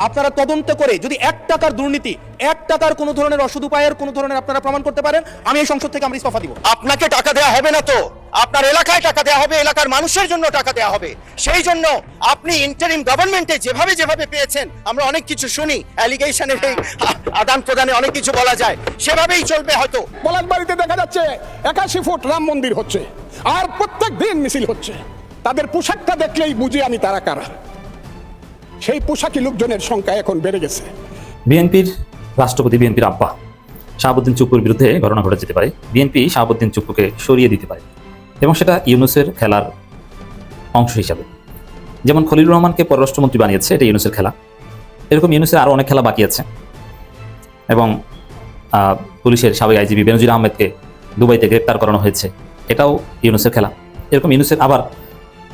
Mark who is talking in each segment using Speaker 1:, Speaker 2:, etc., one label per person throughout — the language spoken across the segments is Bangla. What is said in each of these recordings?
Speaker 1: আপনারা তদন্ত করে যদি 1 টাকার দুর্নীতি, 1 টাকার কোনো ধরনের অসৎ উপায়ের কোনো ধরনের আপনারা প্রমাণ করতে পারেন, আমি এই সংসদ থেকে ইস্তফা দিব।
Speaker 2: আপনাকে টাকা দেওয়া হবে না তো, আপনার এলাকায় টাকা দেওয়া হবে, এলাকার মানুষের জন্য টাকা দেওয়া হবে। সেই জন্য আপনি ইন্টারিম গভর্নমেন্টে যেভাবে পেয়েছেন, আমরা অনেক কিছু শুনি, অ্যালিগেশনের এই আদান প্রদানে অনেক কিছু বলা যায়, সেভাবেই চলবে হয়তো।
Speaker 3: পলাশবাড়িতে দেখা যাচ্ছে 81 ফুট রাম মন্দির হচ্ছে, আর প্রত্যেক দিন মিছিল হচ্ছে। তাদের পোশাকটা দেখলেই বুঝি আমি তারা কারা। সেই পোশাকি লোকজনের সংখ্যা এখন বেড়ে গেছে।
Speaker 4: বিএনপির রাষ্ট্রপতি, বিএনপির আব্বা শাহাবুদ্দিন চুপ্পুর বিরুদ্ধে ঘটনা ঘটে যেতে পারে। বিএনপি শাহাবুদ্দিন চুপ্পুকে সরিয়ে দিতে পারে, এবং সেটা ইউনূসের খেলার অংশ হিসাবে। যেমন খলিলুর রহমানকে পররাষ্ট্রমন্ত্রী বানিয়েছে, এটা ইউনূসের খেলা। এরকম ইউনূসের আরও অনেক খেলা বাকি আছে। এবং পুলিশের সাবেক আইজিপি বেনজির আহমেদকে দুবাইতে গ্রেপ্তার করানো হয়েছে, এটাও ইউনূসের খেলা। এরকম ইউনূসের আবার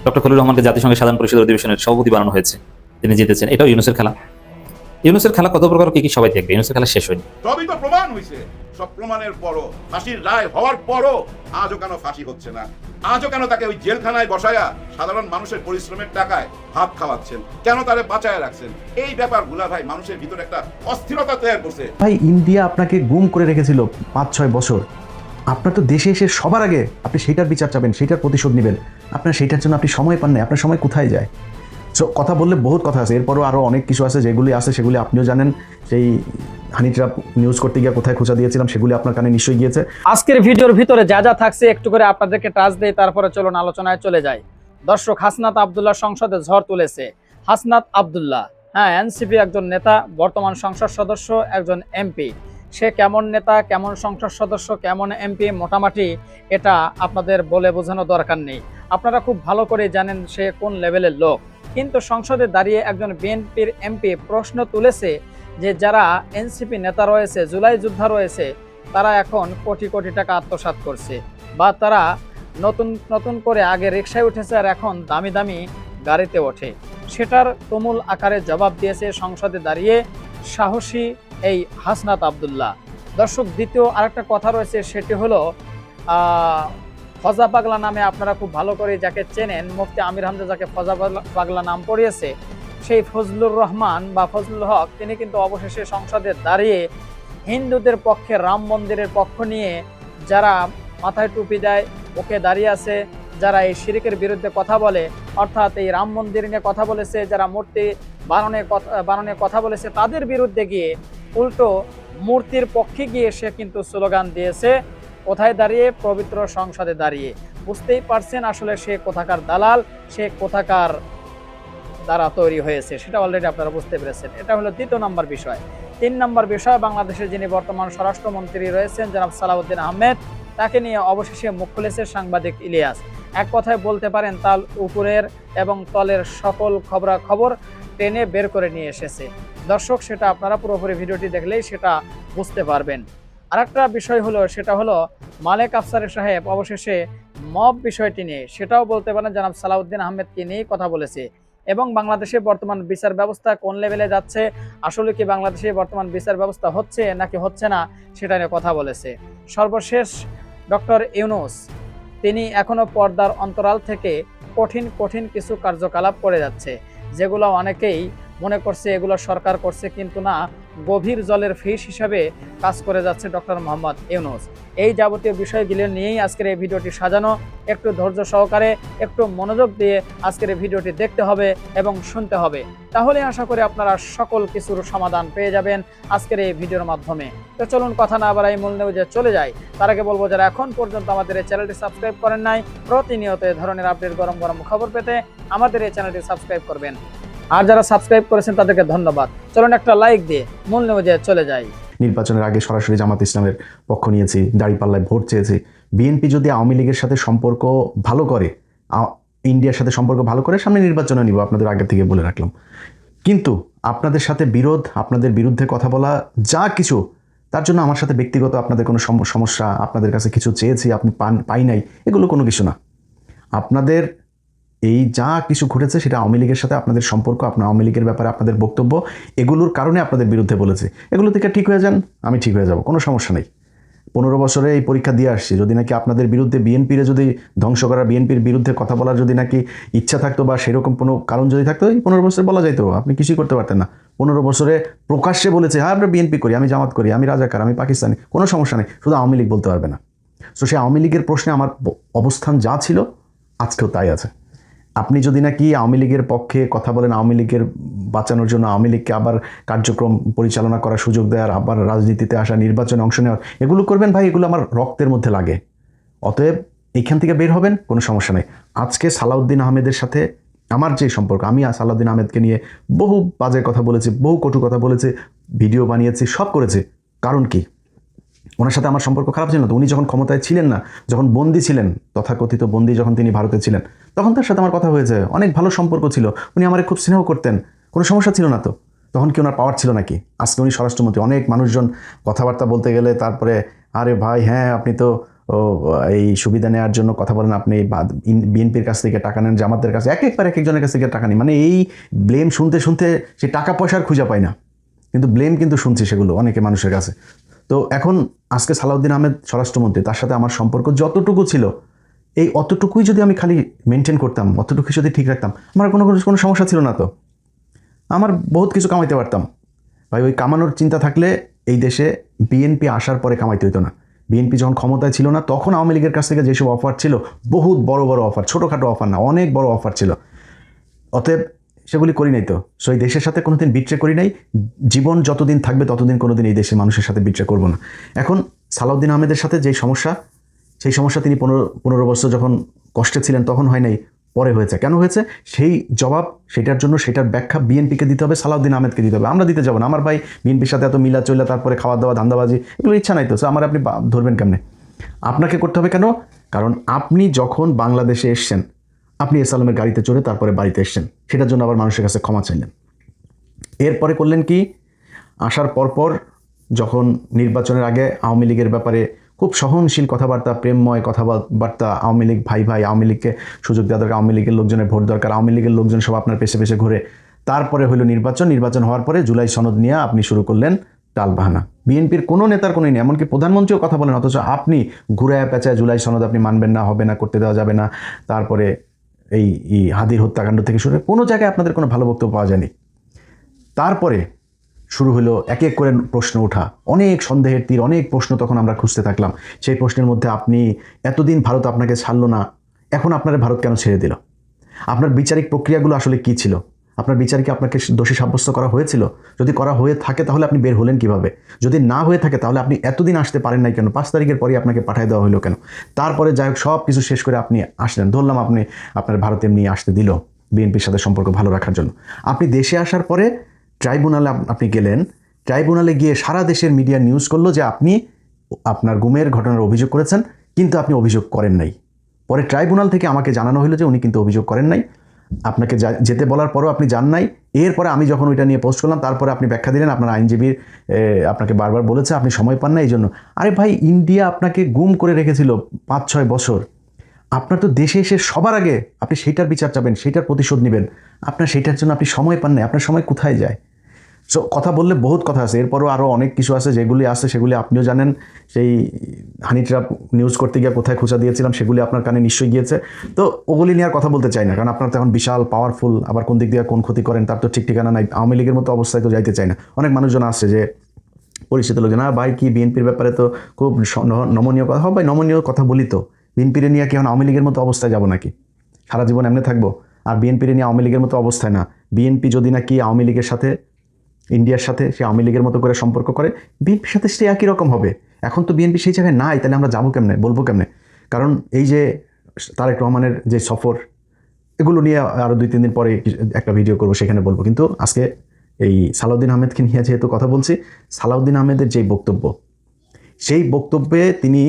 Speaker 4: ডক্টর খলিলুর রহমানকে জাতিসংঘের সাধারণ পরিষদের অধিবেশনের সভাপতি বানানো হয়েছে, তিনি জিতেছেন, এটাও ইউনূসের খেলা। ইউনূসের খেলা কত প্রকার কি সবাই দেখবে, ইউনূসের খেলা শেষ হয়নি।
Speaker 5: সবই তো প্রমাণ হয়েছে, সব প্রমাণের পরও, ফাঁসির রায় হওয়ার পরও আজও কেন ফাঁসি হচ্ছে না? আজও কেন তাকে ওই জেলখানায় বসায়া সাধারণ মানুষের পরিশ্রমের টাকায় ভাত খাওয়াচ্ছেন? কেন তারে বাঁচায় রাখছেন? এই ব্যাপারগুলা ভাই মানুষের ভিতরে একটা অস্থিরতা তৈরি করছে।
Speaker 6: ভাই, ইন্ডিয়া আপনাকে গুম করে রেখেছিল 5-6 বছর। আপনার তো দেশে এসে সবার আগে আপনি সেইটার বিচার চাবেন, সেইটার প্রতিশোধ নেবেন। আপনার সেইটার জন্য আপনি সময় পান না। আপনার সময় কোথায় যায়? সো কথা বললে বহুত কথা আছে, এরপরও আরও অনেক কিছু আছে যেগুলি আছে, সেগুলি আপনিও জানেন। সেই হানি ট্র্যাপ নিউজ করতে গিয়ে কোথায় খোঁচা দিয়েছিলাম, সেগুলি আপনার কানে নিশ্চয়ই গিয়েছে।
Speaker 7: আজকের ভিডিওর ভিতরে যা যা থাকছে একটু করে আপনাদেরকে টাচ দেই, তারপরে চলুন আলোচনায় চলে যাই। দর্শক, হাসনাত আব্দুল্লাহ সংসদে ঝড় তুলেছে। হাসনাত আব্দুল্লাহ, হ্যাঁ, এনসিপি একজন নেতা, বর্তমান সংসদ সদস্য, একজন এমপি। সে কেমন নেতা, কেমন সংসদ সদস্য, কেমন এমপি, মোটামুটি এটা আপনাদের বলে বোঝানো দরকার নেই। আপনারা খুব ভালো করে জানেন সে কোন লেভেলের লোক। কিন্তু সংসদে দাঁড়িয়ে একজন বিএনপির এমপি প্রশ্ন তুলেছে যে যারা এনসিপি নেতা রয়েছে, জুলাই যোদ্ধা রয়েছে, তারা এখন কোটি কোটি টাকা আত্মসাৎ করছে, বা তারা নতুন করে আগে রিকশায় উঠেছে আর এখন দামি দামি গাড়িতে ওঠে। সেটার তুমুল আকারে জবাব দিয়েছে সংসদে দাঁড়িয়ে সাহসী এই হাসনাত আব্দুল্লাহ। দর্শক, দ্বিতীয় আরেকটা কথা রয়েছে, সেটি হলো ফজা পাগলা নামে আপনারা খুব ভালো করে যাকে চেনেন, মুফতি আমির হামজা যাকে ফজা পাগলা নাম পড়িয়েছে, সেই ফজলুর রহমান বা ফজলুল হক, তিনি কিন্তু অবশেষে সংসদে দাঁড়িয়ে হিন্দুদের পক্ষে, রাম মন্দিরের পক্ষ নিয়ে যারা মাথায় টুপি দেয় ওকে দাঁড়িয়ে আছে, যারা এই শিরকের বিরুদ্ধে কথা বলে, অর্থাৎ এই রাম মন্দির নিয়ে কথা বলেছে, যারা মূর্তি বানানোর কথা বলেছে, তাদের বিরুদ্ধে গিয়ে উল্টো মূর্তির পক্ষে গিয়ে সে কিন্তু স্লোগান দিয়েছে। কোথায় দাঁড়িয়ে? পবিত্র সংসদে দাঁড়িয়ে। বুঝতেই পারছেন আসলে সে কোথাকার দালাল, সে কোথাকার দ্বারা তৈরি হয়েছে, সেটা অলরেডি আপনারা বুঝতে পেরেছেন। এটা হলো দ্বিতীয় নম্বর বিষয়। 3 নম্বর বিষয়, বাংলাদেশের যিনি বর্তমান স্বরাষ্ট্রমন্ত্রী রয়েছেন জনাব সালাউদ্দিন আহমেদ, তাকে নিয়ে অবশেষে মুখ খুলেছে সাংবাদিক ইলিয়াস। এক কথায় বলতে পারেন তার উপরের এবং তলের সকল খবরাখবর টেনে বের করে নিয়ে এসেছে। দর্শক, সেটা আপনারা পুরোপুরি ভিডিওটি দেখলেই সেটা বুঝতে পারবেন। আরেকটা বিষয় হলো, সেটা হলো মালেক আফসার সাহেব অবশেষে মব বিষয়টি নিয়ে, সেটাও বলতে পারেন জনাব সালাউদ্দিন আহমেদকে নিয়েই কথা বলেছে। এবং বাংলাদেশে বর্তমান বিচার ব্যবস্থা কোন লেভেলে যাচ্ছে, আসলে কি বাংলাদেশে বর্তমান বিচার ব্যবস্থা হচ্ছে নাকি হচ্ছে না, সেটা নিয়ে কথা বলেছে। সর্বশেষ ডক্টর ইউনূস, তিনি এখনো পর্দার অন্তরাল থেকে কঠিন কিছু কার্যকলাপ করে যাচ্ছে, যেগুলো অনেকেই মনে করছে এগুলো সরকার করছে, কিন্তু না, গভীর জলের ফিস হিসাবে কাজ করে যাচ্ছে ডক্টর মোহাম্মদ ইউনূস। এই যাবতীয় বিষয়গুলো নিয়েই আজকের এই ভিডিওটি সাজানো। একটু ধৈর্য সহকারে, একটু মনোযোগ দিয়ে আজকের এই ভিডিওটি দেখতে হবে এবং শুনতে হবে, তাহলে আশা করি আপনারা সকল কিছুর সমাধান পেয়ে যাবেন আজকের এই ভিডিওর মাধ্যমে। তো চলুন কথা না বাড়াই মূল নিউজে চলে যাই। তার আগে বলবো, যারা এখন পর্যন্ত আমাদের এই চ্যানেলটি সাবস্ক্রাইব করেন নাই, প্রতিনিয়ত এই ধরনের আপডেট, গরম খবর পেতে আমাদের এই চ্যানেলটি সাবস্ক্রাইব করবেন। আর যারা সাবস্ক্রাইব করেছেন তাদেরকে ধন্যবাদ। চলুন একটা লাইক দিয়ে মূল নিউজে চলে যাই।
Speaker 6: নির্বাচনের আগে সরাসরি জামাত ইসলামের পক্ষ নিয়েছি, দাঁড়িপাল্লায় ভোট চেয়েছি। বিএনপি যদি আওয়ামী লীগের সাথে সম্পর্ক ভালো করে, ইন্ডিয়ার সাথে সম্পর্ক ভালো করে, সামনে নির্বাচনে নিব, আপনাদের আগে থেকে বলে রাখলাম। কিন্তু আপনাদের সাথে বিরোধ, আপনাদের বিরুদ্ধে কথা বলা, যা কিছু, তার জন্য আমার সাথে ব্যক্তিগত আপনাদের কোনো সমস্যা, আপনাদের কাছে কিছু চেয়েছি আপনি পাই নাই, এগুলো কোনো কিছু না। আপনাদের এই যা কিছু ঘটেছে সেটা আওয়ামী লীগের সাথে আপনাদের সম্পর্ক, আপনার আওয়ামী লীগের ব্যাপারে আপনাদের বক্তব্য, এগুলোর কারণে আপনাদের বিরুদ্ধে বলেছে। এগুলো থেকে ঠিক হয়ে যান, আমি ঠিক হয়ে যাব, কোনো সমস্যা নেই। 15 বছরে এই পরীক্ষা দিয়ে আসছি, যদি নাকি আপনাদের বিরুদ্ধে বিএনপির যদি ধ্বংস করা, বিএনপির বিরুদ্ধে কথা বলার যদি নাকি ইচ্ছা থাকতো বা সেরকম কোনো কারণ যদি থাকতো, এই 15 বছরে বলা যাইতো, আপনি কিছুই করতে পারতেন না। 15 বছরে প্রকাশ্যে বলেছে হ্যাঁ আমরা বিএনপি করি, আমি জামাত করি, আমি রাজাকার, আমি পাকিস্তানি, কোনো সমস্যা নেই, শুধু আওয়ামী লীগ বলতে পারবে না। তো সেই আওয়ামী লীগের প্রশ্নে আমার অবস্থান যা ছিল আজকেও তাই আছে। আপনি যদি নাকি আওয়ামী লীগের পক্ষে কথা বলেন, আওয়ামী লীগের বাঁচানোর জন্য, আওয়ামী লীগকে আবার কার্যক্রম পরিচালনা করার সুযোগ দেওয়ার, আবার রাজনীতিতে আসা, নির্বাচনে অংশ নেওয়ার, এগুলো করবেন ভাই, এগুলো আমার রক্তের মধ্যে লাগে। অতএব এইখান থেকে বের হবেন, কোনো সমস্যা নেই। আজকে সালাউদ্দিন আহমেদের সাথে আমার যে সম্পর্ক, আমি সালাউদ্দিন আহমেদকে নিয়ে বহু বাজে কথা বলেছি, বহু কটু কথা বলেছি, ভিডিও বানিয়েছি, সব করেছি। কারণ কি? ওনার সাথে আমার সম্পর্ক খারাপ ছিল না তো। উনি যখন ক্ষমতায় ছিলেন না, যখন বন্দী ছিলেন, তথাকথিত বন্দী যখন তিনি ভারতে ছিলেন, তখন তার সাথে আমার কথা হয়েছে, অনেক ভালো সম্পর্ক ছিল, উনি আমারে খুব স্নেহ করতেন, কোনো সমস্যা ছিল না তো। তখন কি ওনার পাওয়ার ছিল নাকি? আজকে উনি স্বরাষ্ট্রমন্ত্রী, অনেক মানুষজন কথাবার্তা বলতে গেলে তারপরে আরে ভাই হ্যাঁ আপনি তো এই সুবিধা নেওয়ার জন্য কথা বলেন, আপনি বিএনপির কাছ থেকে টাকা নেন, জামাতের কাছে, একবার এক একজনের কাছ থেকে টাকা নেই, মানে এই ব্লেম শুনতে শুনতে সে টাকা পয়সার খুঁজে পায় না, কিন্তু ব্লেম কিন্তু শুনছি সেগুলো অনেকে মানুষের কাছে। তো এখন আজকে সালাউদ্দিন আহমেদ স্বরাষ্ট্রমন্ত্রী, তার সাথে আমার সম্পর্ক যতটুকু ছিল, এই অতটুকুই যদি আমি খালি মেনটেন করতাম, অতটুকুই যদি ঠিক রাখতাম, আমার কোনো সমস্যা ছিল না তো। আমার বহুত কিছু কামাইতে পারতাম ভাই। ওই কামানোর চিন্তা থাকলে এই দেশে বিএনপি আসার পরে কামাইতে হইতো না। বিএনপি যখন ক্ষমতায় ছিল না, তখন আওয়ামী লীগের কাছ থেকে যেসব অফার ছিল, বহুত বড় বড় অফার, ছোটোখাটো অফার না, অনেক বড় অফার ছিল। অতএব সেগুলি করি নাই তো। সো এই দেশের সাথে কোনোদিন বিট্রে করি নাই। জীবন যতদিন থাকবে ততদিন কোনোদিন এই দেশের মানুষের সাথে বিট্রে করব না। এখন সালাউদ্দিন আহমেদের সাথে যেই সমস্যা, সেই সমস্যা তিনি 15 বছর যখন কষ্টে ছিলেন তখন হয় নাই, পরে হয়েছে। কেন হয়েছে সেই জবাব, সেটার জন্য সেটার ব্যাখ্যা বিএনপিকে দিতে হবে, সালাউদ্দিন আহমেদকে দিতে হবে। আমরা দিতে যাব না। আমার ভাই বিএনপির সাথে এত মিলা চলে, তারপরে খাওয়া দাওয়া, ধান্দাবাজি, এগুলো ইচ্ছা নাই তো। সো আমার আপনি ধরবেন কেমনে? আপনাকে করতে হবে। কেন? কারণ আপনি যখন বাংলাদেশে এসছেন, আপনি এসালামের গাড়িতে চড়ে তারপরে বাড়িতে এসছেন, সেটার জন্য আবার মানুষের কাছে ক্ষমা চাইলেন। এরপরে করলেন কি? আসার পরপর যখন নির্বাচনের আগে আওয়ামী লীগের ব্যাপারে খুব সহনশীল কথাবার্তা, প্রেমময় কথাবার্তা, আওয়ামী লীগ ভাই ভাই, আওয়ামী লীগকে সুযোগ দেওয়া দরকার, আওয়ামী লীগের লোকজনের ভোট দরকার, আওয়ামী লীগের লোকজন সব আপনার পেছে পেছে ঘুরে। তারপরে হলো নির্বাচন হওয়ার পরে জুলাই সনদ নিয়ে আপনি শুরু করলেন টালবাহানা। বিএনপির কোনো নেতার কোনোই নেই, এমনকি প্রধানমন্ত্রীও কথা বলেন, অথচ আপনি ঘুরায় পেঁচায় জুলাই সনদ আপনি মানবেন না, হবে না, করতে দেওয়া যাবে না। তারপরে এই হাদির হত্যাকাণ্ড থেকে শুরু কোনো জায়গায় আপনাদের কোনো ভালো বক্তব্য পাওয়া যায়নি। তারপরে শুরু হলো এক এক করে প্রশ্ন ওঠা, অনেক সন্দেহের তীর, অনেক প্রশ্ন তখন আমরা খুঁজতে থাকলাম। সেই প্রশ্নের মধ্যে আপনি এতদিন ভারত আপনাকে ছাড়লো না, এখন আপনারা ভারত কেন ছেড়ে দিল? আপনার বিচারিক প্রক্রিয়াগুলো আসলে কি ছিল? আপনার বিচারকে আপনাকে দোষী সাব্যস্ত করা হয়েছিল? যদি করা হয়ে থাকে তাহলে আপনি বের হলেন কিভাবে? যদি না হয়ে থাকে তাহলে আপনি এতদিন আসতে পারেন নাই কেন? 5 তারিখের পরেই আপনাকে পাঠিয়ে দেওয়া হলো কেন? তারপরে যাই হোক সব কিছু শেষ করে আপনি আসলেন, ধরলাম আপনি আপনার ভারতে এমনি আসতে দিল বিএনপির সাথে সম্পর্ক ভালো রাখার জন্য। আপনি দেশে আসার পরে ট্রাইব্যুনালে আপনি গেলেন, ট্রাইব্যুনালে গিয়ে সারা দেশের মিডিয়া নিউজ করলো যে আপনি আপনার গুমের ঘটনার অভিযোগ করেছেন, কিন্তু আপনি অভিযোগ করেন নাই। পরে ট্রাইব্যুনাল থেকে আমাকে জানানো হলো যে উনি কিন্তু অভিযোগ করেন নাই, আপনাকে যেতে বলার পরও আপনি যান নাই। এরপরে আমি যখন ওইটা নিয়ে পোস্ট করলাম, তারপরে আপনি ব্যাখ্যা দিলেন আপনার আইনজীবীর আপনাকে বারবার বলেছে আপনি সময় পান না এই জন্য। আরে ভাই, ইন্ডিয়া আপনাকে গুম করে রেখেছিল 5-6 বছর, আপনার তো দেশে এসে সবার আগে আপনি সেইটার বিচার চাবেন, সেইটার প্রতিশোধ নেবেন, আপনার সেইটার জন্য আপনি সময় পান না। আপনার সময় কোথায় যায়? সো কথা বললে বহুত কথা আছে, এরপরও আরও অনেক কিছু আছে যেগুলি আছে, সেগুলি আপনিও জানেন। সেই হানি ট্র্যাপ নিউজ করতে গিয়ে কোথায় খোঁচা দিয়েছিলাম সেগুলি আপনার কানে নিশ্চয়ই গিয়েছে। তো ওগুলি নিয়ে আর কথা বলতে চাই না, কারণ আপনার তো এখন বিশাল পাওয়ারফুল, আবার কোন দিক দিয়ে কোন ক্ষতি করেন তার তো ঠিক ঠিকানা নাই। আওয়ামী লীগের মতো অবস্থায় তো যাইতে চাই না। অনেক মানুষজন আসছে যে পরিচিত লোকজন, ভাই কি বিএনপির ব্যাপারে তো খুব নমনীয় কথা, ভাই নমনীয় কথা বলি তো, বিএনপির নিয়ে কি এখন আওয়ামী লীগের মতো অবস্থায় যাব নাকি? সারা জীবন এমনি থাকবো? আর বিএনপির নিয়ে আওয়ামী লীগের মতো অবস্থায় না। বিএনপি যদি নাকি আওয়ামী লীগের সাথে, ইন্ডিয়ার সাথে সে আওয়ামী লীগের মতো করে সম্পর্ক করে, বিএনপির সাথে সে একই রকম হবে। এখন তো বিএনপি সেই জায়গায় নাই, তাহলে আমরা যাবো কেমনে, বলবো কেমনে? কারণ এই যে তারেক রহমানের যে সফর, এগুলো নিয়ে আরও 2-3 দিন পরে একটা ভিডিও করবো, সেখানে বলবো। কিন্তু আজকে এই সালাউদ্দিন আহমেদকে নিয়ে যেহেতু কথা বলছি, সালাউদ্দিন আহমেদের যে বক্তব্য, সেই বক্তব্যে তিনি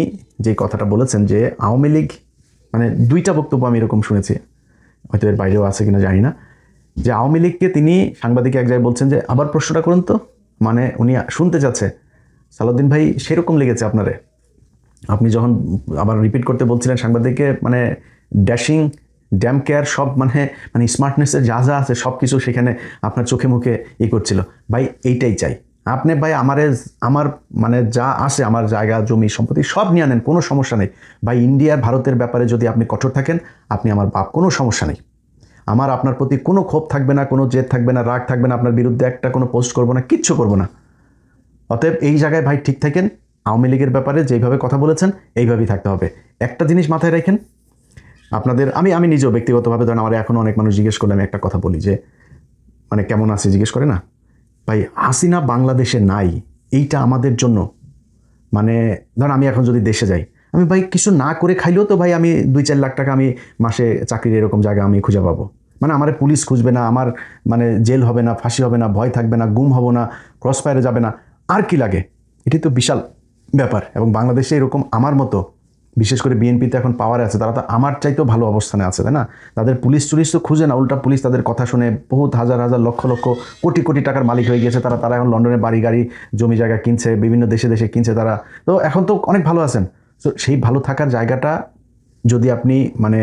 Speaker 6: যে কথাটা বলেছেন যে আওয়ামী লীগ, মানে 2টা বক্তব্য আমি এরকম শুনেছি, হয়তো এর বাইরেও আছে কিনা জানি না, যে আওয়ামী লীগকে তিনি সাংবাদিক এক জায়গায় বলছেন যে আবার প্রশ্নটা করুন তো, মানে উনি শুনতে চাচ্ছে। সালাউদ্দিন ভাই সেরকম লেগেছে আপনারে, আপনি যখন আবার রিপিট করতে বলছিলেন সাংবাদিককে, মানে ড্যাশিং, ড্যাম কেয়ার, সব মানে স্মার্টনেসের যা যা আছে সব কিছু সেখানে আপনার চোখে মুখে করছিল। ভাই এইটাই চাই, আপনি ভাই আমার মানে যা আছে, আমার জায়গা জমি সম্পত্তি সব নিয়ে নেন, কোনো সমস্যা নেই ভাই। ইন্ডিয়ার ভারতের ব্যাপারে যদি আপনি কঠোর থাকেন, আপনি আমার বাপ, কোনো সমস্যা নেই। আমার আপনার প্রতি কোনো ক্ষোভ থাকবে না, কোনো জেদ থাকবে না, রাগ থাকবে না, আপনার বিরুদ্ধে একটা কোনো পোস্ট করবো না, কিচ্ছু করবো না। অতএব এই জায়গায় ভাই ঠিক থাকেন। আওয়ামী লীগের ব্যাপারে যেইভাবে কথা বলেছেন এইভাবেই থাকতে হবে। একটা জিনিস মাথায় রাখেন, আপনাদের আমি নিজেও ব্যক্তিগতভাবে, ধরেন আমার এখনও অনেক মানুষ জিজ্ঞেস করলে আমি একটা কথা বলি যে মানে কেমন আছে জিজ্ঞেস করে না ভাই, হাসিনা বাংলাদেশে নাই, এইটা আমাদের জন্য মানে ধরেন আমি এখন যদি দেশে যাই, আমি ভাই কিছু না করে খাইলেও তো ভাই আমি 2-4 লাখ টাকা আমি মাসে চাকরির এরকম জায়গা আমি খুঁজে পাবো। মানে আমার পুলিশ খুঁজবে না, আমার মানে জেল হবে না, ফাঁসি হবে না, ভয় থাকবে না, গুম হবো না, ক্রস ফায়ারে যাবে না, আর কি লাগে? এটি তো বিশাল ব্যাপার। এবং বাংলাদেশে এরকম আমার মতো, বিশেষ করে বিএনপিতে এখন পাওয়ারে আছে, তারা তো আমার চাইতেও ভালো অবস্থানে আছে, তাই না? তাদের পুলিশ তো খুঁজে না, উল্টা পুলিশ তাদের কথা শুনে বহুত হাজার হাজার লক্ষ লক্ষ কোটি কোটি টাকার মালিক হয়ে গেছে তারা এখন লন্ডনে বাড়ি গাড়ি জমি জায়গা কিনছে, বিভিন্ন দেশে দেশে কিনছে তারা। তো এখন তো অনেক ভালো আছেন। তো সেই ভালো থাকার জায়গাটা যদি আপনি মানে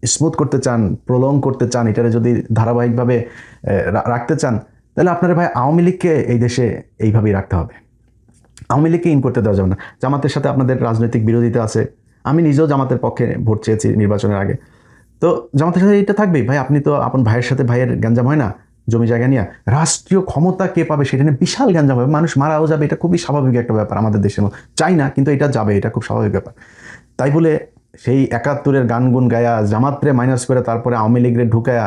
Speaker 6: স্মুথ করতে চান, প্রলং করতে চান, এটারে যদি ধারাবাহিকভাবে রাখতে চান, তাহলে আপনারা ভাই আওয়ামী লীগকে এই দেশে এইভাবেই রাখতে হবে। আওয়ামী লীগকে ইন করতে দেওয়া যাবে না। জামাতের সাথে আপনাদের রাজনৈতিক বিরোধিতা আছে, আমি নিজেও জামাতের পক্ষে ভোট চেয়েছি নির্বাচনের আগে। তো জামাতের সাথে এটা থাকবেই ভাই। আপনি তো আপন ভাইয়ের সাথে ভাইয়ের গ্যাঞ্জাম হয় না জমি জায়গা নিয়ে, রাষ্ট্রীয় ক্ষমতা কে পাবে সেটা নিয়ে বিশাল গ্যাঞ্জাম হবে, মানুষ মারাও যাবে, এটা খুবই স্বাভাবিক একটা ব্যাপার আমাদের দেশের মধ্যে। চাই না, কিন্তু এটা যাবে, এটা খুব স্বাভাবিক ব্যাপার। তাই বলে সেই 71-এর গান গুন গায়া জামাতরে মাইনাস করে তারপরে আওয়ামী লীগরে ঢুকায়া,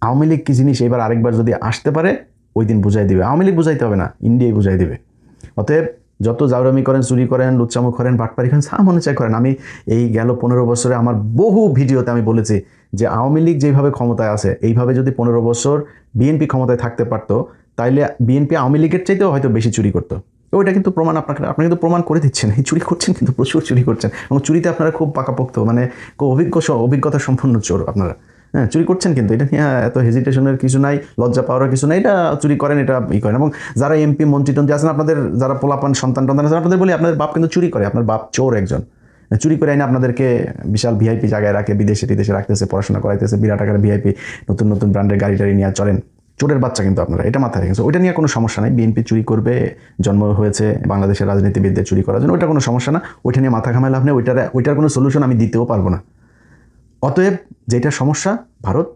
Speaker 6: আওয়ামী লীগ কি জিনিস এবার আরেকবার যদি আসতে পারে ওই দিন বুঝাই দিবে। আওয়ামী লীগ বুঝাইতে হবে না, ইন্ডিয়াই বুঝাই দিবে। অতএব যত জাউরামি করেন, চুরি করেন, লুচ্চামো করেন, বাটপারি করেন, যা মনে চাই করেন। আমি এই গেল 15 বছরে আমার বহু ভিডিওতে আমি বলেছি যে আওয়ামী লীগ যেভাবে ক্ষমতায় আছে, এইভাবে যদি 15 বছর বিএনপি ক্ষমতায় থাকতে পারতো, তাইলে বিএনপি আওয়ামী লীগের চাইতেও হয়তো বেশি চুরি করতো। ওইটা কিন্তু প্রমাণ আপনি কিন্তু প্রমাণ করে দিচ্ছেন, এই চুরি করছেন, কিন্তু প্রচুর চুরি করছেন, এবং চুরিতে আপনারা খুব পাকাপোক্ত, মানে খুব অভিজ্ঞতা সম্পন্ন চোর আপনারা। হ্যাঁ, চুরি করছেন, কিন্তু এটা নিয়ে এত হেজিটেশনের কিছু নাই, লজ্জা পাওয়ার কিছু নাই, এটা চুরি করেন, এটা করেন। এবং যারা এমপি মন্ত্রী টন্ত্রী আছেন, আপনাদের যারা পোলাপান সন্তান টন্তান আছেন, আপনাদের বলি আপনাদের বাপ কিন্তু চুরি করে, আপনার বাপ চোর একজন, চুরি করে আইনে আপনাদেরকে বিশাল ভিআইপি জায়গায় রাখে, বিদেশে রাখতেছে, পড়াশোনা করাইতেছে, বিরাট আকারে ভিআইপি নতুন নতুন ব্র্যান্ডের গাড়ি টাড়ি নিয়ে চলেন। চোরের বাচ্চা কিন্তু আপনারা, এটা মাথায় রেখেছে। ওইটা নিয়ে কোনো সমস্যা নাই, বিএনপি চুরি করবে, জন্ম হয়েছে বাংলাদেশের রাজনীতিবিদদের চুরি করার জন্য, ওইটা কোনো সমস্যা না, ওইটা নিয়ে মাথা ঘামাইলে আপনি ওইটার কোনো সলিউশন আমি দিতেও পারবো না। অতএব যেটা সমস্যা ভারত,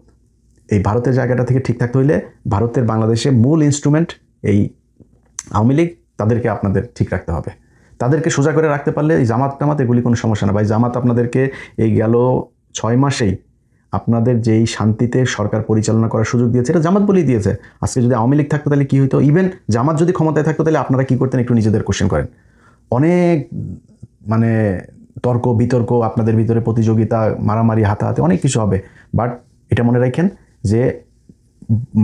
Speaker 6: এই ভারতের জায়গাটা থেকে ঠিক থাকতে হইলে ভারতের বাংলাদেশে মূল ইনস্ট্রুমেন্ট এই আওয়ামী লীগ, তাদেরকে আপনাদের ঠিক রাখতে হবে। তাদেরকে সোজা করে রাখতে পারলে এই জামাত এগুলি কোনো সমস্যা না ভাই। জামাত আপনাদেরকে এই গেল 6 মাসেই আপনাদের যেই শান্তিতে সরকার পরিচালনা করার সুযোগ দিয়েছে, এটা জামাত বলেই দিয়েছে। আজকে যদি আওয়ামী লীগ থাকতো তাহলে কি হইতো? ইভেন জামাত যদি ক্ষমতায় থাকতো তাহলে আপনারা কি করতেন একটু নিজেদের কোশ্চেন করেন। অনেক মানে তর্ক বিতর্ক, আপনাদের ভিতরে প্রতিযোগিতা, মারামারি, হাতাহাতি, অনেক কিছু হবে। বাট এটা মনে রাখেন যে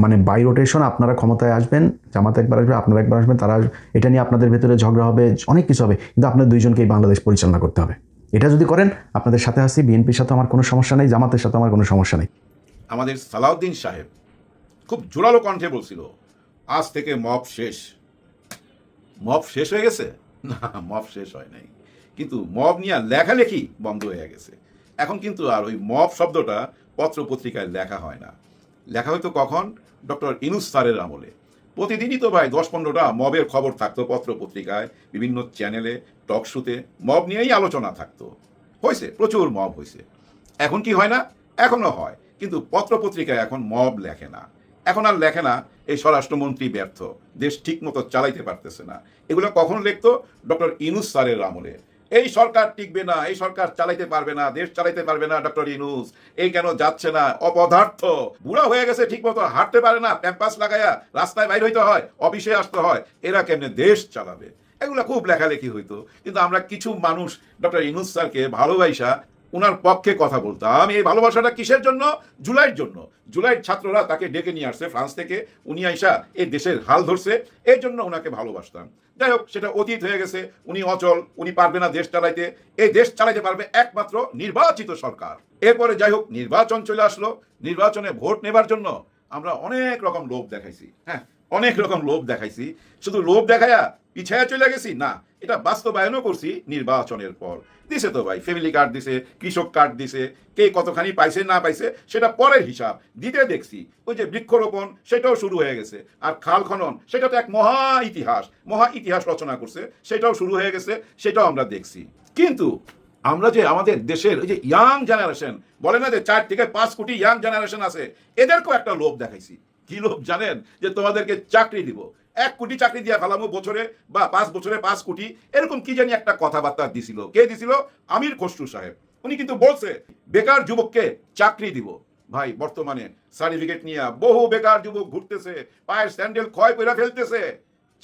Speaker 6: মানে বাই রোটেশন আপনারা ক্ষমতায় আসবেন, জামাত একবার আসবে, আপনারা একবার আসবেন, তারা এটা নিয়ে আপনাদের ভেতরে ঝগড়া হবে, অনেক কিছু হবে, কিন্তু আপনাদের দুইজনকেই বাংলাদেশ পরিচালনা করতে হবে। এটা যদি করেন, আপনাদের সাথে আসি, বিএনপির সাথে আমার কোনো সমস্যা নেই, জামাতের সাথে আমার কোনো সমস্যা নেই।
Speaker 5: আমাদের সালাউদ্দিন সাহেব খুব জোরালো কণ্ঠে বলছিল, আজ থেকে মব শেষ। মব শেষ হয়ে গেছে? না, মব শেষ হয় নাই, কিন্তু মব নিয়ে লেখালেখি বন্ধ হয়ে গেছে। এখন কিন্তু আর ওই মব শব্দটা পত্র পত্রিকায় লেখা হয় না। লেখা হয়তো কখন? ডক্টর ইনুস স্যারের আমলে প্রতিদিনই তো ভাই 10-15টা মবের খবর থাকতো পত্র পত্রিকায়, বিভিন্ন চ্যানেলে, টক শোতে মব নিয়েই আলোচনা থাকতো। হয়েছে, প্রচুর মব হয়েছে। এখন কি হয় না? এখনো হয়, কিন্তু পত্র পত্রিকায় এখন মব লেখে না। এখন আর লেখে না এই স্বরাষ্ট্রমন্ত্রী ব্যর্থ, দেশ ঠিক মতো চালাইতে পারতেছে না। এগুলো কখন লিখতো? ডক্টর ইনুস স্যারের আমলে। এই সরকার টিকবে না, এই সরকার চালাইতে পারবে না, দেশ চালাইতে পারবে না ডক্টর ইনুস, এই কেন যাচ্ছে না, অপদার্থ, বুড়া হয়ে গেছে, ঠিক মতো হাঁটতে পারে না, প্যাম্পাস লাগাইয়া রাস্তায় বাইর হইতে হয়, অফিসে আসতে হয়, এরা কেমনে দেশ চালাবে? এগুলো খুব লেখালেখি হইতো, কিন্তু আমরা কিছু মানুষ ডক্টর ইনুস স্যারকে ভালোবাসা উনার পক্ষে কথা বলতাম। এই ভালোবাসাটা কিসের জন্য? জুলাইয়ের জন্য। জুলাইয়ের ছাত্ররা তাকে ডেকে নিয়ে আসছে ফ্রান্স থেকে, উনি আইসা এই দেশের হাল ধরছে, এর জন্য ওনাকে ভালোবাসতাম। যাই হোক, সেটা অতীত হয়ে গেছে, উনি অচল, উনি পারবে না দেশ চালাইতে। এই দেশ চালাইতে পারবে একমাত্র নির্বাচিত সরকার। এরপরে যাই হোক, নির্বাচন চলে আসলো, নির্বাচনে ভোট নেবার জন্য আমরা অনেক রকম লোভ দেখাইছি। হ্যাঁ, অনেক রকম লোভ দেখাইছি, শুধু লোভ দেখায়া পিছায়া চলে গেছি না, এটা বাস্তবায়নও করছি নির্বাচনের পর। দিছে তো ভাই, ফ্যামিলি কার্ড দিছে, কৃষক কার্ড দিছে, কে কতখানি পাইছে না পাইছে সেটা পরের হিসাব দিতে দেখছি। ওই যে বৃক্ষরোপণ সেটাও শুরু হয়ে গেছে, আর খাল খনন সেটা তো এক মহা ইতিহাস রচনা করছে, সেটাও শুরু হয়ে গেছে, সেটাও আমরা দেখছি। কিন্তু আমরা যে আমাদের দেশের ওই যে ইয়াং জেনারেশন বলে না যে 4 থেকে 5 কোটি ইয়াং জেনারেশন আছে, এদেরকেও একটা লোভ দেখাইছি। কি লোভ জানেন? যে তোমাদেরকে চাকরি দিব, 1 কোটি চাকরি দিয়া ফেলামো বছরে, বা 5 বছরে 5 কোটি, এরকম কি জানি একটা কথাবার্তা দিছিল। কে দিছিল? আমির খসরু সাহেব। উনি কিন্তু বলছে বেকার যুবককে চাকরি দিব। ভাই বর্তমানে সার্টিফিকেট নিয়ে বহু বেকার যুবক ঘুরতেছে, পায়ের স্যান্ডেল ক্ষয় করে ফেলতেছে,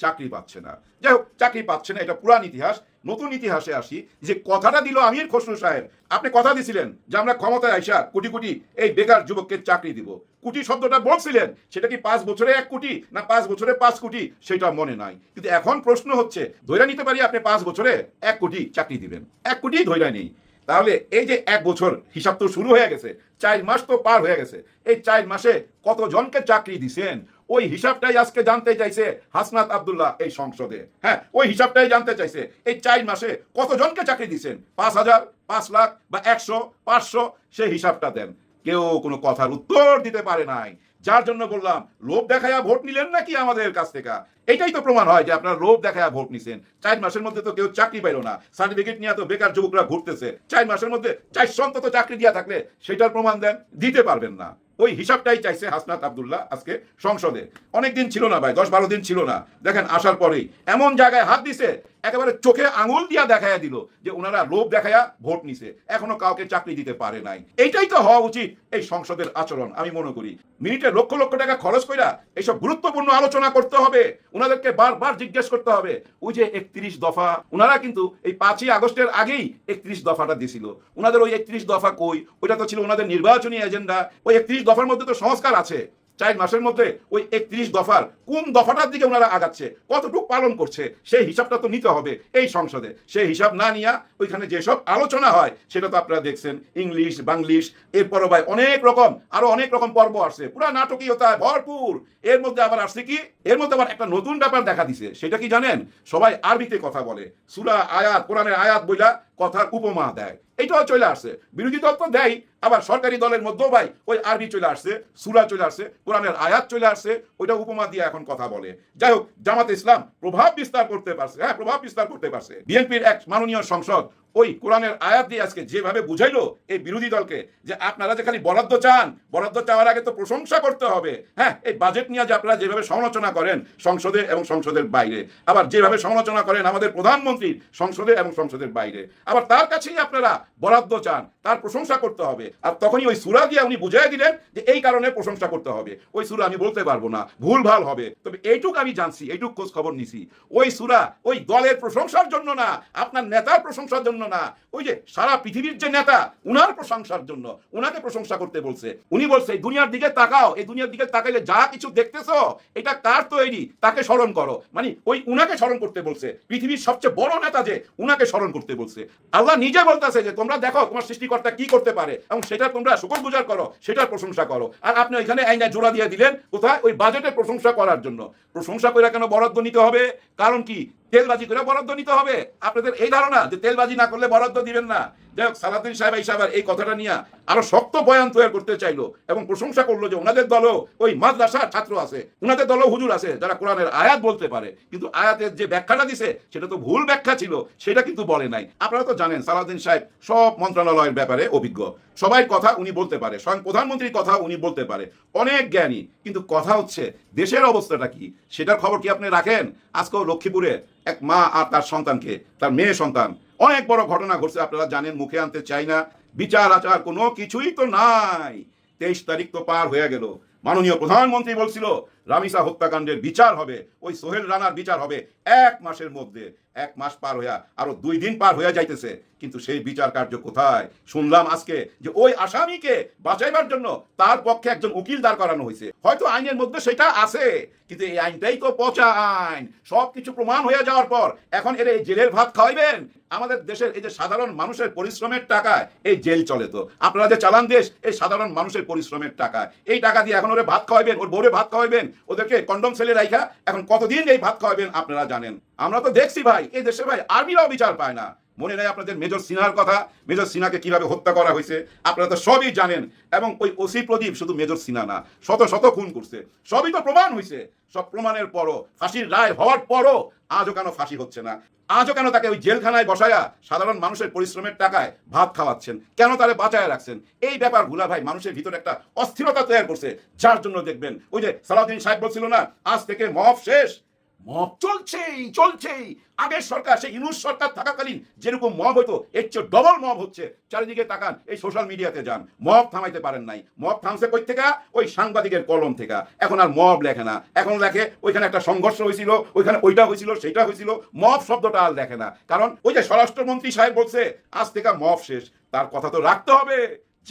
Speaker 5: চাকরি পাচ্ছে না। যাই হোক, চাকরি পাচ্ছে না, এটা পুরান ইতিহাস। নতুন ইতিহাসে আসি, যে কথাটা দিল আমির খসরু সাহেব, আপনি কথা দিছিলেন যে আমরা ক্ষমতায় আইসা কোটি কোটি এই বেকার যুবককে চাকরি দিব। কোটি শব্দটা বলছিলেন, সেটা কি 5 বছরে 1 কোটি না 5 বছরে 5 কোটি সেটা মনে নাই। কিন্তু এখন প্রশ্ন হচ্ছে, ধৈর্য নিতে পারি আপনি 5 বছরে 1 কোটি চাকরি দিবেন, 1 কোটি ধৈর্য নেই, তাহলে এই যে 1 বছর হিসাব তো শুরু হয়ে গেছে, 4 মাস তো পার হয়ে গেছে, এই 4 মাসে কতজনকে চাকরি দিছেন ওই হিসাবটাই আজকে জানতে চাইছে হাসনাত আব্দুল্লাহ এই সংসদে। হ্যাঁ, ওই হিসাবটাই জানতে চাইছে, এই 4 মাসে কতজনকে চাকরি দিছেন, 5,000, 5 লাখ বা 100, 500, সেই হিসাবটা দেন। কেউ কোনো কথার উত্তর দিতে পারে নাই, যার জন্য বললাম লোভ দেখায়া ভোট নিলেন নাকি আমাদের কাছ থেকে। এটাই তো প্রমাণ হয় যে আপনারা লোভ দেখায়া ভোট নিছেন। 4 মাসের মধ্যে তো কেউ চাকরি পাইল না, সার্টিফিকেট নিয়ে তো বেকার যুবকরা ঘুরতেছে। 4 মাসের মধ্যে 400 অন্তত চাকরি দিয়া থাকলে সেটার প্রমাণ দেন, দিতে পারবেন না। ওই হিসাবটাই চাইছে হাসনাত আব্দুল্লাহ আজকে সংসদে। অনেকদিন ছিল না ভাই, 10-12 দিন ছিল না, দেখেন আসার পরেই এমন জায়গায় হাত দিছে, একেবারে চোখে আঙুল দিয়া দেখাইয়া দিল যে ওনারা লোভ দেখায়া ভোট নিছে, এখনো কাউকে চাকরি দিতে পারে নাই। এইটাই তো হওয়া উচিত এই সংসদের আচরণ। আমি মনে করি মিনিটে লক্ষ লক্ষ টাকা খরচ কইরা এইসব গুরুত্বপূর্ণ আলোচনা করতে হবে, ওনাদেরকে বারবার জিজ্ঞেস করতে হবে। ওই যে 31 দফা, ওনারা কিন্তু এই 5ই আগস্টের আগেই 31 দফাটা দিছিল। ওনাদের ওই 31 দফা কই? ওইটা তো ছিল ওনাদের নির্বাচনী এজেন্ডা। ওই 31 দফার মধ্যে তো সংস্কার আছে। 4 মাসের মধ্যে ওই 31 দফার কোন দফাটার দিকে ওনারা আগাচ্ছে, কতটুকু পালন করছে, সেই হিসাবটা তো নিতে হবে এই সংসদে। সেই হিসাব না নিয়া ওইখানে যেসব আলোচনা হয় সেটা তো আপনারা দেখছেন, ইংলিশ, বাংলিশ, এরপরও ভাই আরো অনেক রকম পর্ব আসছে, পুরা নাটকীয়তা ভরপুর। এর মধ্যে আবার আসছে কি, এর মধ্যে আবার একটা নতুন ব্যাপার দেখা দিছে। সেটা কি জানেন? সবাই আরবিতে কথা বলে, সূরা আয়াত, কোরআনের আয়াত বইলা কথার উপমা দেয়। এটাও চলে আসছে, বিরোধী দল তো দেয়, আবার সরকারি দলের মধ্যেও ভাই ওই আরবি চলে আসছে, সূরা চলে আসছে, কোরআনের আয়াত চলে আসছে, ওইটা উপমা দিয়ে এখন কথা বলে। যাই হোক, জামাতে ইসলাম প্রভাব বিস্তার করতে পারছে, হ্যাঁ প্রভাব বিস্তার করতে পারছে। বিএনপির এক মাননীয় সংসদ ওই কোরআনের আয়াত দিয়ে আজকে যেভাবে বুঝাইলো এই বিরোধী দলকে, যে আপনারা যে খালি বরাদ্দ চান, বরাদ্দ চাওয়ার আগে তো প্রশংসা করতে হবে। হ্যাঁ, এই বাজেট নিয়ে যে আপনারা যেভাবে সমালোচনা করেন সংসদে এবং সংসদের বাইরে, আবার যেভাবে সমালোচনা করেন আমাদের প্রধানমন্ত্রীর সংসদে এবং সংসদের বাইরে, আবার তার কাছেই আপনারা বরাদ্দ চান, তার প্রশংসা করতে হবে। আর তখনই ওই সূরা দিয়ে উনি বুঝাই দিলেন যে এই কারণে প্রশংসা করতে হবে। ওই সূরা আমি বলতে পারবো না, ভুল ভাল হবে, তবে এইটুক আমি জানছি, এইটুক খোঁজ খবর নিছি, ওই সূরা ওই দলের প্রশংসার জন্য না, আপনার নেতার প্রশংসার জন্য না, ওই যে সারা পৃথিবীর যে নেতা উনার প্রশংসার জন্য, উনাকে প্রশংসা করতে বলছে। উনি বলছে দুনিয়ার দিকে তাকাও, এই দুনিয়ার দিকে তাকাইলে যা কিছু দেখতেছো এটা কার তৈরি, তাকে স্মরণ করো। মানে ওই উনাকে স্মরণ করতে বলছে, পৃথিবীর সবচেয়ে বড় নেতা যে, উনাকে স্মরণ করতে বলছে। আল্লাহ নিজে বলতেছে যে তোমরা দেখো তোমার সৃষ্টিকর্তা কি করতে পারে এবং সেটা তোমরা শুকরগুজার করো, সেটার প্রশংসা করো। আর আপনি ওইখানে আইনা জোড়া দিয়ে দিলেন কোথায়? ওই বাজেটের প্রশংসা করার জন্য। প্রশংসা করে কেন বরাদ্দ নিতে হবে? কারণ কি তেলবাজি করে বরাদ্দ নিতে হবে? আপনাদের এই ধারণা যে তেলবাজি না করলে বরাদ্দ দিবেন না। যাই হোক, সালাউদ্দিন সাহেব এই কথাটা নিয়ে আরো শক্ত বয়ান তৈরি করতে চাইলো এবং প্রশংসা করলো যে ওনাদের দলও ওই মাদ্রাসার ছাত্র আছে, ওনাদের দলও হুজুর আছে যারা কোরআনের আয়াত বলতে পারে, কিন্তু আয়াতের যে ব্যাখ্যাটা দিছে সেটা তো ভুল ব্যাখ্যা ছিল, সেটা কিন্তু বলে নাই। আপনারা তো জানেন সালাউদ্দিন সাহেব সব মন্ত্রণালয়ের ব্যাপারে অভিজ্ঞ, সবাই কথা উনি বলতে পারে, স্বয়ং প্রধানমন্ত্রীর কথা উনি বলতে পারে, অনেক জ্ঞানী। কিন্তু কথা হচ্ছে দেশের অবস্থাটা কি, সেটার খবর কি আপনি রাখেন? আজকেও লক্ষ্মীপুরে এক মা আর তার সন্তানকে, তার মেয়ে সন্তান, অনেক বড় ঘটনা ঘটছে, আপনারা জানেন, মুখে আনতে চাই না। বিচার আচার কোনো কিছুই তো নাই। 23 তারিখ তো পার হয়ে গেল, মাননীয় প্রধানমন্ত্রী বলছিল রামিসা হত্যাকাণ্ডের বিচার হবে, ওই সোহেল রানার বিচার হবে 1 মাসের মধ্যে। 1 মাস পার হইয়া আরো 2 দিন পার হইয়া যাইতেছে, কিন্তু সেই বিচার কার্য কোথায়? শুনলাম আজকে যে ওই আসামিকে বাঁচাইবার জন্য তার পক্ষে একজন উকিল দাঁড় করানো হয়েছে। হয়তো আইনের মধ্যে সেটা আছে, কিন্তু এই আইনটাই তো পচা আইন। সবকিছু প্রমাণ হয়ে যাওয়ার পর এখন এর এই জেলের ভাত খাওয়াইবেন? আমাদের দেশের এই যে সাধারণ মানুষের পরিশ্রমের টাকায় এই জেল চলে, তো আপনারা যে চালান দেশ এই সাধারণ মানুষের পরিশ্রমের টাকা, এই টাকা দিয়ে এখন ওরে ভাত খাওয়াইবেন, ওর বউরে ভাত খাওয়াইবেন, ওদেরকে কন্ডম সেলে রাইখা এখন কতদিন এই ভাত খাওয়াবেন আপনারা জানেন। আমরা তো দেখছি ভাই, এই দেশে ভাই আর্মিরাও বিচার পায় না। মনে নাই আপনাদের মেজর সিনহার কথা? মেজর সিনহাকে কিভাবে হত্যা করা হয়েছে আপনারা তো সবই জানেন। এবং ওই ওসি প্রদীপ শুধু মেজর সিনহা না, শত শত খুন করছে, সবই তো প্রমাণ হয়েছে। সব প্রমাণের পরও, ফাঁসির রায় হওয়ার পরও আজও কেন ফাঁসি হচ্ছে না? আজও কেন তাকে ওই জেলখানায় বসায়া সাধারণ মানুষের পরিশ্রমের টাকায় ভাত খাওয়াচ্ছেন? কেন তারে বাঁচায় রাখছেন? এই ব্যাপারগুলা ভাই মানুষের ভিতরে একটা অস্থিরতা তৈরি করছে, যার জন্য দেখবেন ওই যে সালাউদ্দিন সাহেব বলছিল না, আজ থেকে মব শেষ। মব চলছেই। আগের সরকার, সেই ইউনূস সরকার থাকাকালীন যেরকম মব হতো, এর চেয়ে ডবল মব হচ্ছে। চারিদিকে তাকান, এই সোশ্যাল মিডিয়াতে যান, মব থামাইতে পারেন নাই। মব থামছে কই থেকে? ওই সাংবাদিকের কলম থেকে। এখন আর মব লেখে না, এখন লেখে ওইখানে একটা সংঘর্ষ হয়েছিল, ওইখানে ওইটা হয়েছিল, সেইটা হয়েছিল। মব শব্দটা আর লেখে না, কারণ ওই যে স্বরাষ্ট্রমন্ত্রী সাহেব বলছে আজ থেকে মব শেষ, তার কথা তো রাখতে হবে।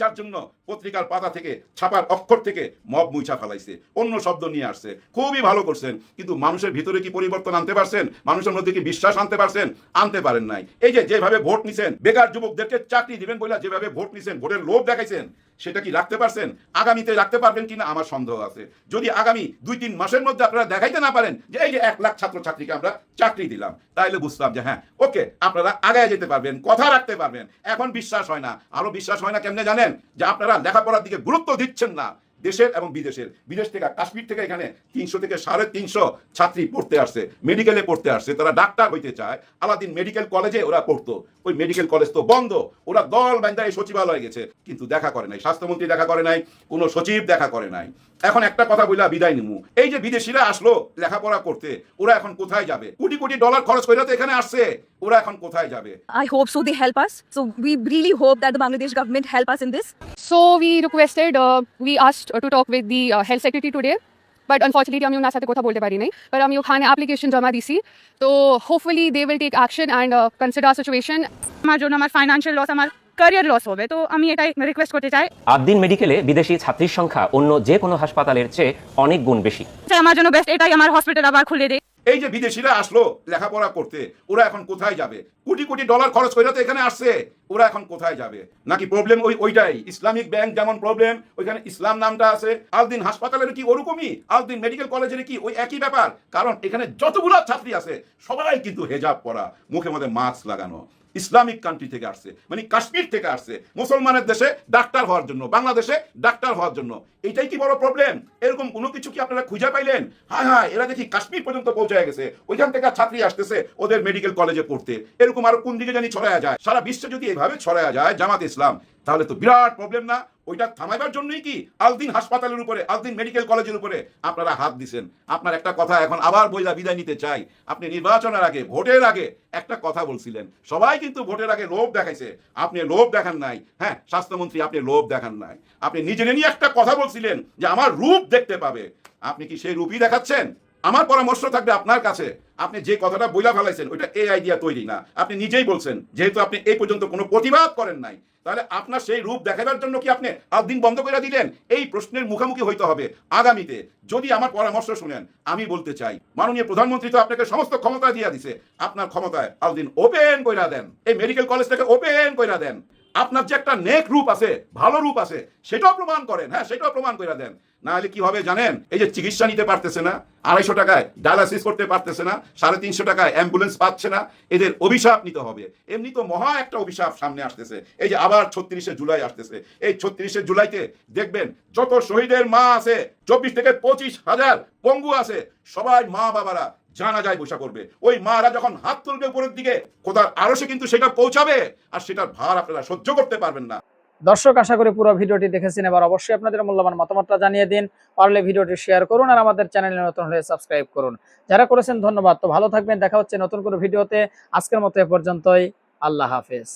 Speaker 5: যার জন্য পত্রিকার পাতা থেকে, ছাপার অক্ষর থেকে মব মুইছা ফেলাইছে, অন্য শব্দ নিয়ে আসছে। খুবই ভালো করছেন, কিন্তু মানুষের ভিতরে কি পরিবর্তন আনতে পারছেন? মানুষের মধ্যে কি বিশ্বাস আনতে পারছেন? আনতে পারেন নাই। এই যে যেভাবে ভোট নিছেন, বেকার যুবকদেরকে চাকরি দিবেন বলে যেভাবে ভোট নিছেন, ভোটের লোভ দেখাইছেন, সেটা কি রাখতে পারছেন? আগামীতে রাখতে পারবেন কিনা আমার সন্দেহ আছে। যদি আগামী 2-3 মাসের মধ্যে আপনারা দেখাইতে না পারেন যে এই যে 1 লাখ ছাত্রছাত্রীকে আমরা চাকরি দিলাম, তাহলে বুঝতাম যে হ্যাঁ ওকে, আপনারা আগায় যেতে পারবেন, কথা রাখতে পারবেন। এখন বিশ্বাস হয় না। আরো বিশ্বাস হয় না কেমনে জানেন? যে আপনারা লেখাপড়ার দিকে গুরুত্ব দিচ্ছেন না। দেশের এবং বিদেশের, বিদেশ থেকে, কাশ্মীর থেকে এখানে 300 থেকে 350 ছাত্রী পড়তে আসছে, মেডিকেলে পড়তে আসছে। তারা ডাক্তার হইতে চায়। আলাদিন মেডিকেল কলেজে ওরা পড়তো, ওই মেডিকেল কলেজ তো বন্ধ। ওরা দল বান্ধা এই সচিবালয়ে গেছে, কিন্তু দেখা করে নাই। স্বাস্থ্যমন্ত্রী দেখা করে নাই, কোনো সচিব দেখা করে নাই। এখন একটা কথা বইলা বিদায় নিমু, এই যে বিদেশিরা আসলো লেখাপড়া করতে, ওরা এখন কোথায় যাবে? কোটি কোটি ডলার খরচ করে তো এখানে আসছে, ওরা এখন কোথায় যাবে?
Speaker 8: I hope so they help us. So we really hope that the Bangladesh government help us in this.
Speaker 9: So we requested, we asked to talk with the health secretary today, but unfortunately আমি ওনার সাথে কথা বলতে পারি নাই। but আমি ওখানে অ্যাপ্লিকেশন জমা দিছি, তো hopefully they will take action and consider our situation. আমার জন্য আমার ফাইনান্সিয়াল লস, আমার ক্যারিয়ার লস হবে, তো আমি এটাই রিকোয়েস্ট করতে চাই।
Speaker 10: আবদিন মেডিকেলে বিদেশি ছাত্রীর সংখ্যা অন্য যে কোনো হাসপাতালের চেয়ে অনেক গুণ বেশি।
Speaker 9: আমার জন্য বেস্ট এটাই, আমার হসপিটাল আবার খুলে দেয়।
Speaker 5: এই যে বিদেশিরা আসলো লেখাপড়া করতে, ওরা এখন কোথায় যাবে? কোটি কোটি ডলার খরচ করে তো এখানে আসছে, ওরা এখন কোথায় যাবে? নাকি প্রবলেম ওইটাই? ইসলামিক ব্যাংক যেমন প্রবলেম, ওইখানে ইসলাম নামটা আছে। আলদিন হাসপাতালের কি ওরকমই? আলদিন মেডিকেল কলেজের কি ওই একই ব্যাপার? কারণ এখানে যতগুলো ছাত্রী আছে সবাই কিন্তু হেজাব পরা, মুখে মধ্যে মাস্ক লাগানো। ইসলামিক কান্ট্রি থেকে আসছে, মানে কাশ্মীর থেকে আসছে, মুসলমানের দেশে ডাক্তার হওয়ার জন্য, বাংলাদেশে ডাক্তার হওয়ার জন্য। এটাই কি বড় প্রবলেম? এরকম কোনো কিছু কি আপনারা খুঁজে পাইলেন? হ্যাঁ, এরা দেখি কাশ্মীর পর্যন্ত পৌঁছে গেছে, ওইখান থেকে ছাত্রী আসতেছে ওদের মেডিকেল কলেজে পড়তে। এরকম আরো কোন দিকে জানি ছড়ায়া যায়? সারা বিশ্বে যদি এইভাবে ছড়ায়া যায় জামাত ইসলাম, তাহলে তো বিরাট প্রবলেম না? ওইটা থামাইবার জন্যই কি আলদিন হাসপাতালের উপরে, আলদিন মেডিকেল কলেজের উপরে আপনারা হাত দিছেন? আপনার একটা কথা এখন আবার বইলা বিদায় নিতে চাই। আপনি নির্বাচনের আগে, ভোটের আগে একটা কথা বলছিলেন, সবাই কিন্তু ভোটের আগে লোভ দেখাইছে, আপনি লোভ দেখান নাই। হ্যাঁ, স্বাস্থ্যমন্ত্রী আপনি লোভ দেখান নাই। আপনি নিজে নিয়ে একটা কথা বলছিলেন যে আমার রূপ দেখতে পাবে, আপনি কি সেই রূপই দেখাচ্ছেন? আমার পরামর্শ থাকবে আপনার কাছে, আপনি যে কথাটা বইলা ফেলাইছেন ওইটা এই আইডিয়া তৈরি না। আপনি নিজেই বলছেন, যেহেতু আপনি এই পর্যন্ত কোনো প্রতিবাদ করেন নাই, তাহলে আপনার সেই রূপ দেখাবার জন্য কি আপনি আলদিন বন্ধ করে দিলেন? এই প্রশ্নের মুখোমুখি হইতে হবে আগামীতে। যদি আমার পরামর্শ শুনেন, আমি বলতে চাই, মাননীয় প্রধানমন্ত্রী তো আপনাকে সমস্ত ক্ষমতা দিয়ে দিছে, আপনার ক্ষমতায় আলদিন ওপেন কইরা দেন, এই মেডিকেল কলেজটাকে ওপেন কইরা দেন। আপনার যে একটা নেক রূপ আছে, ভালো রূপ আছে, সেটাও প্রমাণ করেন। হ্যাঁ, সেটাও প্রমাণ করে দেন। না হলে কি হবে জানেন? এই যে চিকিৎসা নিতে পারতেছে না, 250 টাকায় ডায়ালাসিস করতে পারতেছে না, 350 টাকায় অ্যাম্বুলেন্স পাচ্ছে না, এদের অভিশাপ নিতে হবে। এমনি তো মহা একটা অভিশাপ সামনে আসতেছে। এই যে আবার 36শে জুলাই আসতেছে, এই 36শে জুলাইতে দেখবেন যত শহীদের মা আছে, 24 থেকে 25 হাজার পঙ্গু আছে, সবাই মা বাবারা জানা যায় বসা করবে। ওই মারা যখন হাত তুলবে উপরের দিকে, খোদার আরশে কিন্তু সেটা পৌঁছাবে, আর সেটার ভার আপনারা সহ্য করতে পারবেন না।
Speaker 7: দর্শক, আশা করি পুরো ভিডিওটি দেখেছেন। এবার অবশ্যই আপনাদের মূল্যবান মতামতটা জানিয়ে দিন, পারলে ভিডিওটি শেয়ার করুন, আর আমাদের চ্যানেলে নতুন হলে সাবস্ক্রাইব করুন। যারা করেছেন ধন্যবাদ। তো ভালো থাকবেন, দেখা হচ্ছে নতুন কোনো ভিডিওতে। আজকের মতো এ পর্যন্তই, আল্লাহ হাফেজ।